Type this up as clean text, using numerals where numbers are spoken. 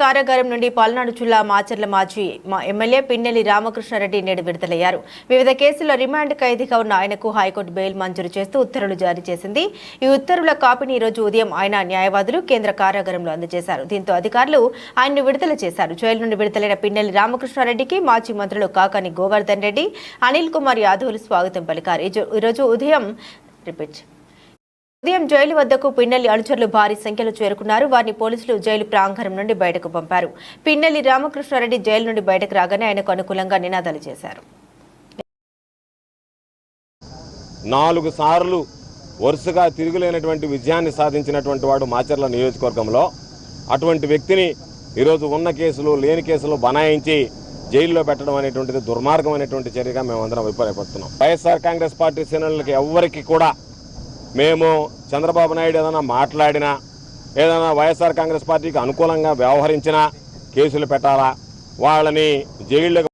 కారాగారం నుండి పల్నాడు జిల్లా మాచర్ల మాజీ ఎమ్మెల్యే పిన్నెల్లి రామకృష్ణారెడ్డి నేడు విడుదలయ్యారు. వివిధ కేసుల్లో రిమాండ్ ఖైదీగా ఉన్న ఆయనకు హైకోర్టు బెయిల్ మంజూరు చేస్తూ ఉత్తర్వులు జారీ చేసింది. ఈ ఉత్తర్వుల కాపీని ఈ రోజు ఉదయం ఆయన న్యాయవాదులు కేంద్ర కారాగారంలో అందజేశారు. దీంతో అధికారులు ఆయన్ను విడుదల చేశారు. జైలు నుండి విడుదలైన పిన్నెల్లి రామకృష్ణారెడ్డికి మాజీ మంత్రులు కాకాని గోవర్ధన్ రెడ్డి, అనిల్ కుమార్ యాదవ్లు స్వాగతం పలికారు. ఈరోజు ఉదయం జైలు వద్దకు పిన్నెల్లి అనుచరులు భారీ సంఖ్యలో చేరుకున్నారు. వారిని పోలీసులు జైలు ప్రాంగణం నుండి బయటకు పంపారు. పిన్నెల్లి రామకృష్ణారెడ్డి జైలు నుండి బయటకు రాగానే ఆయనకు అనుకూలంగా నినాదాలు చేశారు. 4 సార్లు వరుసగా తిరుగులేనటువంటి విజయాన్ని సాధించినటువంటి వాడు మాచర్ల నియోజకవర్గంలో. అటువంటి వ్యక్తిని ఈరోజు ఉన్న కేసులు లేని కేసులు బనాయించి జైల్లో పెట్టడం అనేటువంటిది దుర్మార్గమైనటువంటి చర్యగా మేమందరం అభిప్రాయపడుతున్నాం. వైఎస్ఆర్ కాంగ్రెస్ పార్టీ శ్రేణులకి ఎవరికి కూడా మేము చంద్రబాబు నాయుడు ఏదైనా మాట్లాడినా, ఏదైనా వైఎస్ఆర్ కాంగ్రెస్ పార్టీకి అనుకూలంగా వ్యవహరించినా కేసులు పెట్టాలా, వాళ్ళని జైళ్ళకు